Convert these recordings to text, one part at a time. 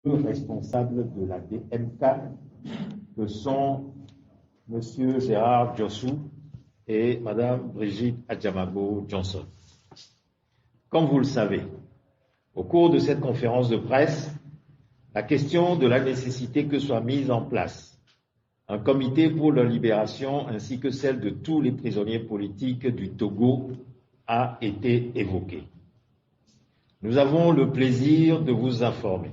responsables de la DMK, que sont M. Gérard Diossou et Mme Brigitte Adjamabo Johnson. Comme vous le savez, au cours de cette conférence de presse, la question de la nécessité que soit mise en place un comité pour leur libération ainsi que celle de tous les prisonniers politiques du Togo a été évoquée. Nous avons le plaisir de vous informer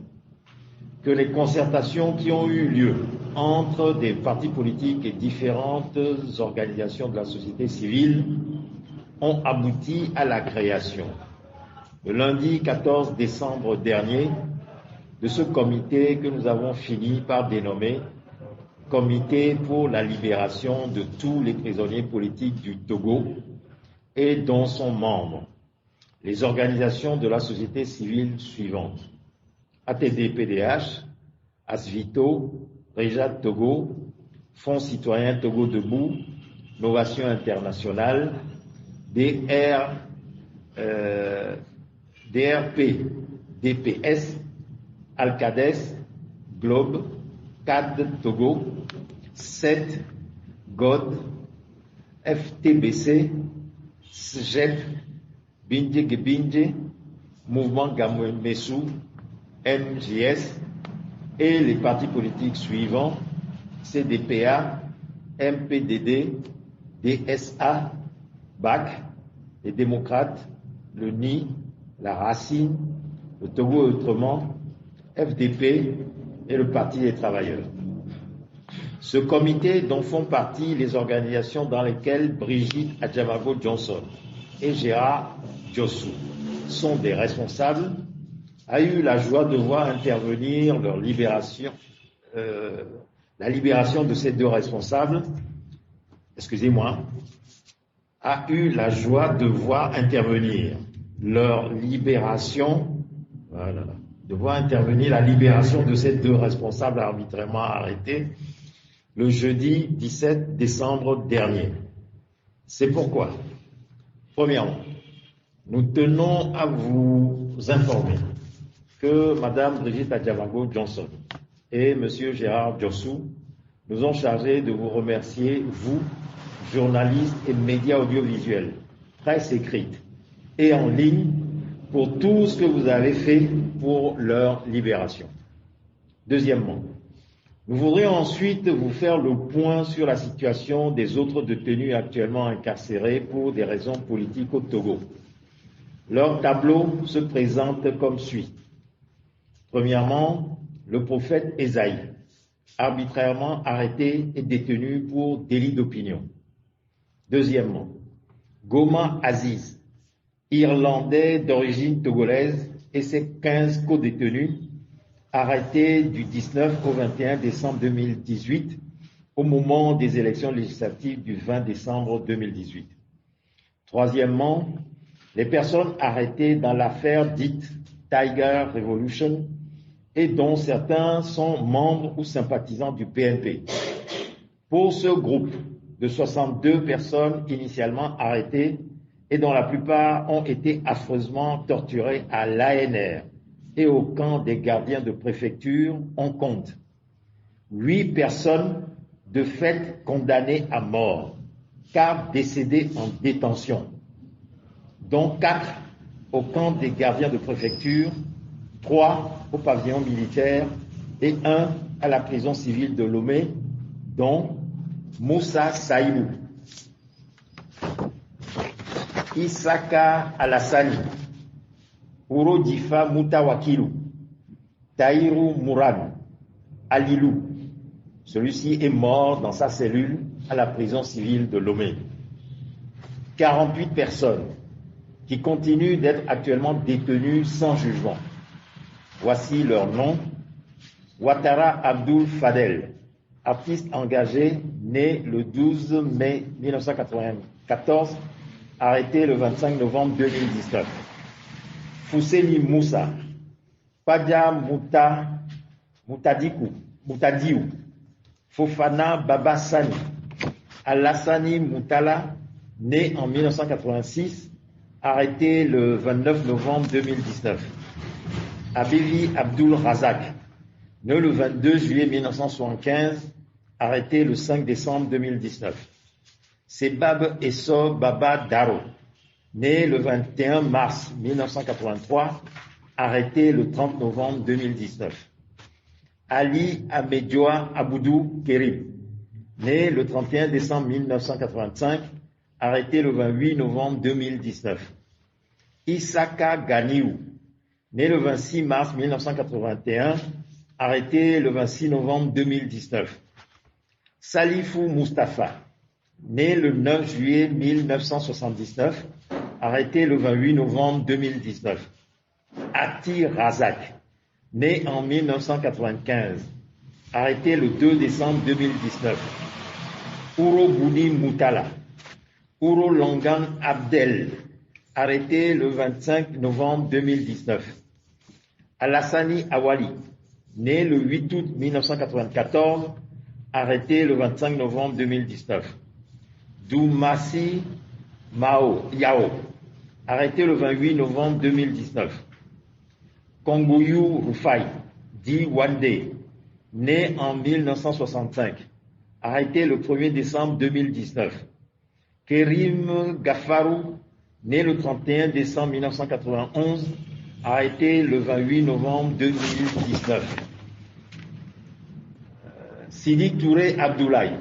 que les concertations qui ont eu lieu entre des partis politiques et différentes organisations de la société civile ont abouti à la création, le lundi 14 décembre dernier, de ce comité que nous avons fini par dénommer Comité pour la libération de tous les prisonniers politiques du Togo et dont sont membres les organisations de la société civile suivantes: ATD-PDH, Asvito, Rejad Togo, Fonds citoyen Togo Debout, Novation Internationale, DRP, DPS, Alcades, Globe, CAD Togo, SET, GOD, FTBC, SGEP, Bindje Gebindje, Mouvement Gamoué-Messou, MJS et les partis politiques suivants: CDPA, MPDD, DSA, BAC, les démocrates, le NI, la Racine, le Togo Autrement, FDP et le Parti des travailleurs. Ce comité, dont font partie les organisations dans lesquelles Brigitte Adjamabo Johnson et Gérard Diossou sont des responsables, a eu la joie de voir intervenir leur libération, la libération de ces deux responsables, a eu la joie de voir intervenir leur libération, la libération de ces deux responsables arbitrairement arrêtés le jeudi 17 décembre dernier. C'est pourquoi, premièrement, nous tenons à vous informer que Mme Brigitte Adjamabo Johnson et M. Gérard Diossou nous ont chargés de vous remercier, vous, journalistes et médias audiovisuels, presse écrite et en ligne, pour tout ce que vous avez fait pour leur libération. Deuxièmement, nous voudrions ensuite vous faire le point sur la situation des autres détenus actuellement incarcérés pour des raisons politiques au Togo. Leur tableau se présente comme suit. Premièrement, le prophète Esaïe, arbitrairement arrêté et détenu pour délit d'opinion. Deuxièmement, Goma Aziz, Irlandais d'origine togolaise, et ses 15 co-détenus arrêtés du 19 au 21 décembre 2018 au moment des élections législatives du 20 décembre 2018. Troisièmement, les personnes arrêtées dans l'affaire dite Tiger Revolution et dont certains sont membres ou sympathisants du PNP. Pour ce groupe de 62 personnes initialement arrêtées et dont la plupart ont été affreusement torturés à l'ANR et au camp des gardiens de préfecture, on compte 8 personnes de fait condamnées à mort, 4 décédées en détention, dont 4 au camp des gardiens de préfecture, 3 au pavillon militaire et 1 à la prison civile de Lomé, dont Moussa Saïlou, Isaka Alassani, Urodifa Mutawakilu, Taïrou Mourad, Alilou. Celui-ci est mort dans sa cellule à la prison civile de Lomé. 48 personnes qui continuent d'être actuellement détenues sans jugement. Voici leurs noms. Ouattara Abdul Fadel, artiste engagé, né le 12 mai 1994, arrêté le 25 novembre 2019. Fousseni Moussa, Padia Moutadiou, Fofana Babassani, Alassani Moutala, né en 1986, arrêté le 29 novembre 2019. Abeli Abdul Razak, né le 22 juillet 1975, arrêté le 5 décembre 2019. Sebab Esso Baba Daro, né le 21 mars 1983, arrêté le 30 novembre 2019. Ali Amedjoa Aboudou Kerim, né le 31 décembre 1985, arrêté le 28 novembre 2019. Issaka Ganiou, né le 26 mars 1981, arrêté le 26 novembre 2019. Salifou Mustafa, né le 9 juillet 1979, arrêté le 28 novembre 2019. Ati Razak, né en 1995, arrêté le 2 décembre 2019. Ouro Bouni Moutala, Ouro Longan Abdel, arrêté le 25 novembre 2019. Alassani Awali, né le 8 août 1994, arrêté le 25 novembre 2019. Doumassi Mao Yao, arrêté le 28 novembre 2019. Kongouyou Rufai, dit Wande, né en 1965, arrêté le 1er décembre 2019. Kerim Gafarou, né le 31 décembre 1991, arrêté le 28 novembre 2019. Sidi Touré Abdoulaye,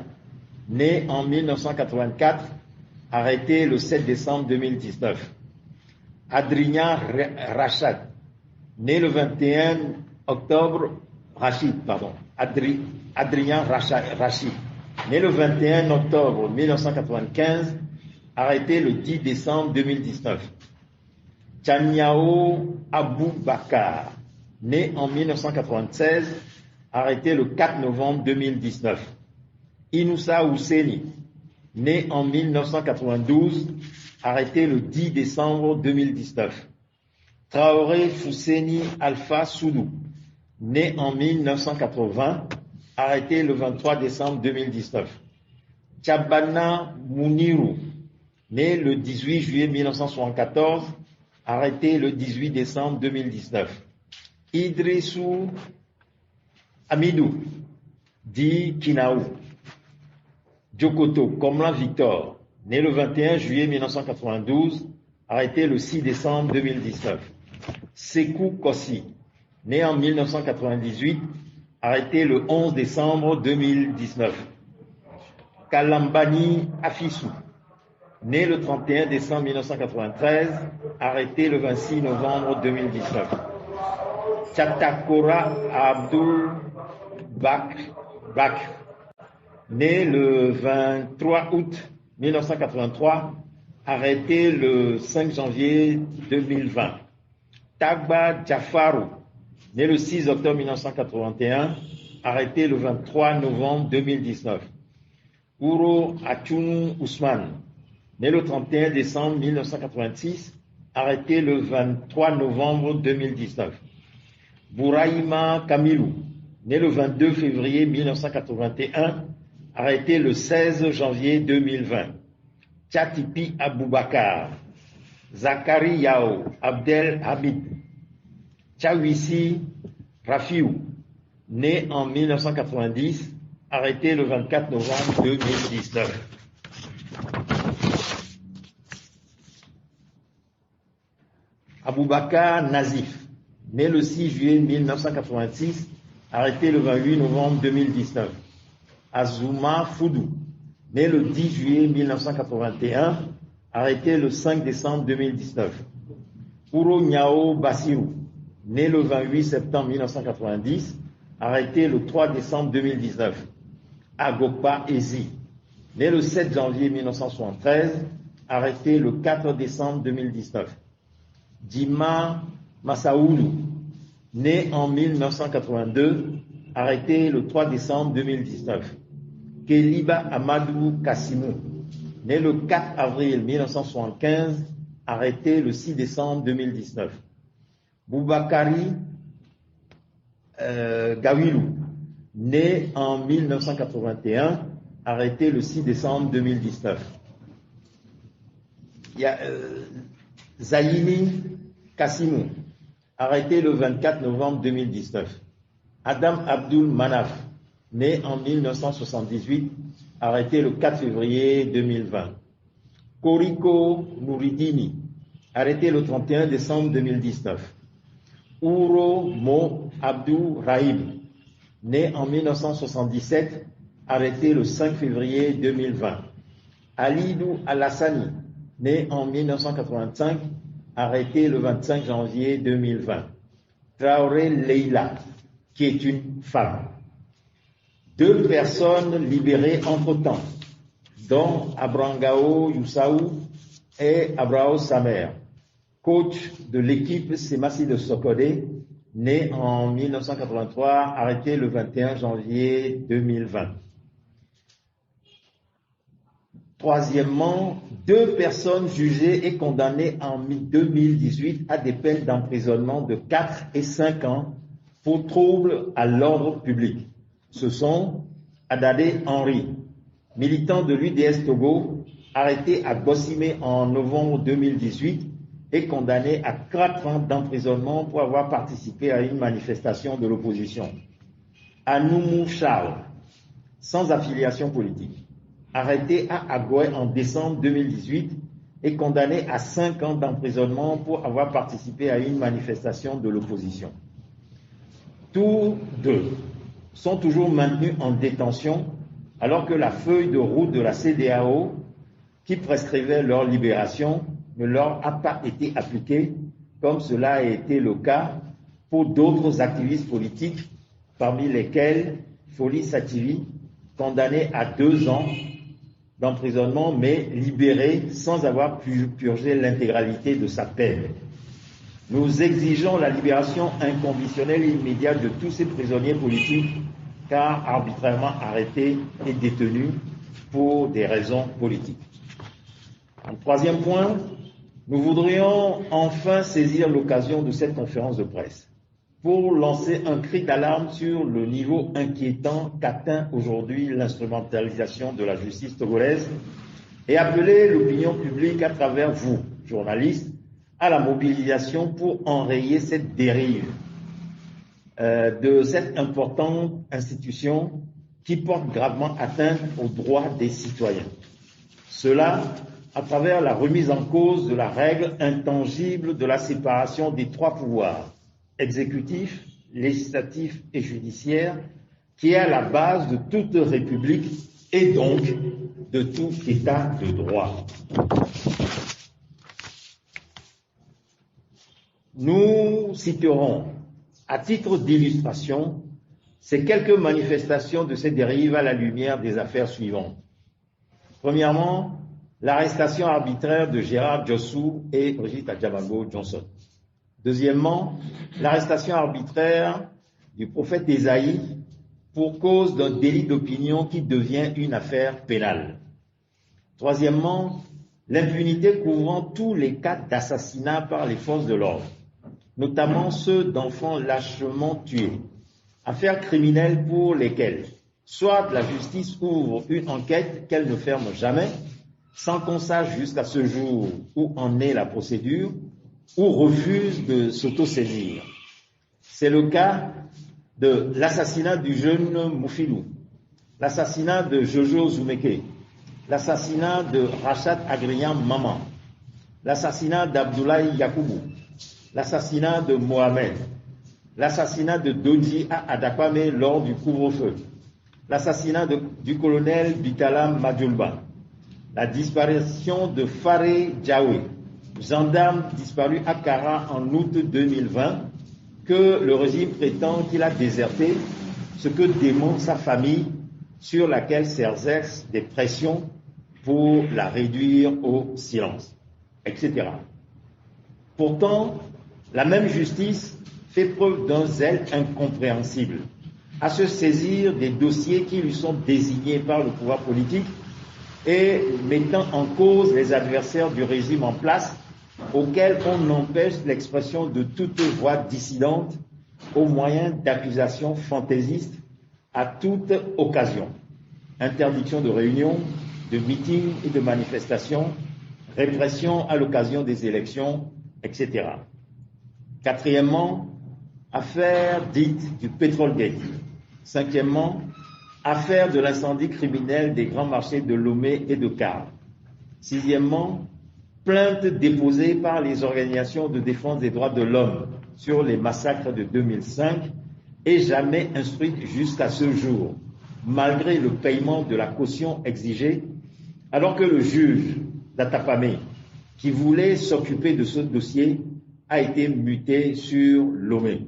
né en 1984, arrêté le 7 décembre 2019. Adrien Rachad, né le 21 octobre, Adrien Rachid, né le 21 octobre 1995, arrêté le 10 décembre 2019. Chaniao Aboubakar, né en 1996, arrêté le 4 novembre 2019. Inoussa Housseni, né en 1992, arrêté le 10 décembre 2019. Traoré Fousseni Alpha Soudou, né en 1980, arrêté le 23 décembre 2019. Tchabana Mounirou, né le 18 juillet 1974, arrêté le 18 décembre 2019. Idrissou Amidou, dit Kinaou. Djokoto Komla Victor, né le 21 juillet 1992, arrêté le 6 décembre 2019. Sekou Kossi, né en 1998, arrêté le 11 décembre 2019. Kalambani Afissou, né le 31 décembre 1993, arrêté le 26 novembre 2019. Chatakora Abdul Bakr, né le 23 août 1983, arrêté le 5 janvier 2020. Tagba Jafarou, né le 6 octobre 1981, arrêté le 23 novembre 2019. Ouro Atchoun Ousmane, né le 31 décembre 1986, arrêté le 23 novembre 2019. Bouraïma Kamilou, né le 22 février 1981, arrêté le 16 janvier 2020. Tchatipi Aboubakar, Zakari Yao Abdel Hamid, Tchawisi Rafiou, né en 1990, arrêté le 24 novembre 2019. Aboubakar Nazif, né le 6 juillet 1986, arrêté le 28 novembre 2019. Azuma Foudou, né le 10 juillet 1981, arrêté le 5 décembre 2019. Ouro Nyao Bassirou, né le 28 septembre 1990, arrêté le 3 décembre 2019. Agopa Ezi, né le 7 janvier 1973, arrêté le 4 décembre 2019. Dima Massaoulou, né en 1982, arrêté le 3 décembre 2019. Keliba Amadou Kassimou, né le 4 avril 1975, arrêté le 6 décembre 2019. Boubakari Gawilou, né en 1981, arrêté le 6 décembre 2019. Il y a Zahimi Kassimou, arrêté le 24 novembre 2019. Adam Abdul Manaf, né en 1978, arrêté le 4 février 2020. Koriko Nouridini, arrêté le 31 décembre 2019. Ouro Mo Abdou Rahim, né en 1977, arrêté le 5 février 2020. Alidou Alassani, né en 1985, arrêté le 25 janvier 2020. Traoré Leila, qui est une femme. 2 personnes libérées entre-temps, dont Abrangao Youssaou et Abrao Samer, coach de l'équipe Semassi de Sokodé, né en 1983, arrêté le 21 janvier 2020. Troisièmement, 2 personnes jugées et condamnées en 2018 à des peines d'emprisonnement de 4 et 5 ans pour trouble à l'ordre public. Ce sont Adade Henry, militant de l'UDS Togo, arrêté à Gossimé en novembre 2018 et condamné à 4 ans d'emprisonnement pour avoir participé à une manifestation de l'opposition. Anoumou Charles, sans affiliation politique, arrêté à Agoué en décembre 2018 et condamné à 5 ans d'emprisonnement pour avoir participé à une manifestation de l'opposition. Tous 2 sont toujours maintenus en détention alors que la feuille de route de la CEDEAO qui prescrivait leur libération ne leur a pas été appliquée, comme cela a été le cas pour d'autres activistes politiques, parmi lesquels Foli Sativi, condamné à 2 ans d'emprisonnement, mais libéré sans avoir pu purger l'intégralité de sa peine. Nous exigeons la libération inconditionnelle et immédiate de tous ces prisonniers politiques, car arbitrairement arrêtés et détenus pour des raisons politiques. En 3e point, nous voudrions enfin saisir l'occasion de cette conférence de presse pour lancer un cri d'alarme sur le niveau inquiétant qu'atteint aujourd'hui l'instrumentalisation de la justice togolaise et appeler l'opinion publique à travers vous, journalistes, à la mobilisation pour enrayer cette dérive de cette importante institution qui porte gravement atteinte aux droits des citoyens. Cela à travers la remise en cause de la règle intangible de la séparation des 3 pouvoirs, exécutif, législatif et judiciaire, qui est à la base de toute république et donc de tout état de droit. Nous citerons, à titre d'illustration, ces quelques manifestations de cette dérive à la lumière des affaires suivantes. Premièrement, l'arrestation arbitraire de Gérard Djossou et Brigitte Adjabango Johnson. Deuxièmement, l'arrestation arbitraire du prophète Esaïe pour cause d'un délit d'opinion qui devient une affaire pénale. Troisièmement, l'impunité couvrant tous les cas d'assassinat par les forces de l'ordre, notamment ceux d'enfants lâchement tués, affaires criminelles pour lesquelles soit la justice ouvre une enquête qu'elle ne ferme jamais, sans qu'on sache jusqu'à ce jour où en est la procédure, ou refuse de s'autosaisir. C'est le cas de l'assassinat du jeune Moufilou, l'assassinat de Jojo Zoumeke, l'assassinat de Rachat Agrian Maman, l'assassinat d'Abdoulaye Yakoubou, l'assassinat de Mohamed, l'assassinat de Dodji à Adakwame lors du couvre-feu, l'assassinat du colonel Bitala Madjoulba, la disparition de Faré Djaoué, gendarme disparu à Kara en août 2020, que le régime prétend qu'il a déserté, ce que démontre sa famille, sur laquelle s'exercent des pressions pour la réduire au silence, etc. Pourtant, la même justice fait preuve d'un zèle incompréhensible à se saisir des dossiers qui lui sont désignés par le pouvoir politique et mettant en cause les adversaires du régime en place, auxquels on empêche l'expression de toute voix dissidente au moyen d'accusations fantaisistes à toute occasion. Interdiction de réunions, de meetings et de manifestations, répression à l'occasion des élections, etc. Quatrièmement, affaire dite du Petrolgate. Cinquièmement, affaire de l'incendie criminel des grands marchés de Lomé et de Car. Sixièmement, plainte déposée par les organisations de défense des droits de l'homme sur les massacres de 2005 et jamais instruite jusqu'à ce jour, malgré le paiement de la caution exigée, alors que le juge d'Atapamé, qui voulait s'occuper de ce dossier, a été muté sur Lomé.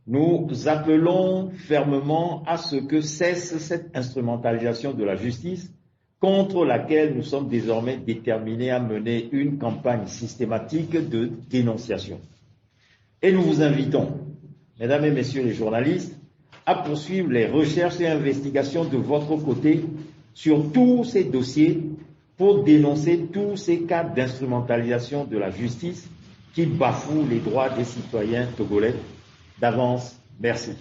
Nous appelons fermement à ce que cesse cette instrumentalisation de la justice contre laquelle nous sommes désormais déterminés à mener une campagne systématique de dénonciation. Et nous vous invitons, mesdames et messieurs les journalistes, à poursuivre les recherches et investigations de votre côté sur tous ces dossiers pour dénoncer tous ces cas d'instrumentalisation de la justice qui bafouent les droits des citoyens togolais. D'avance, merci.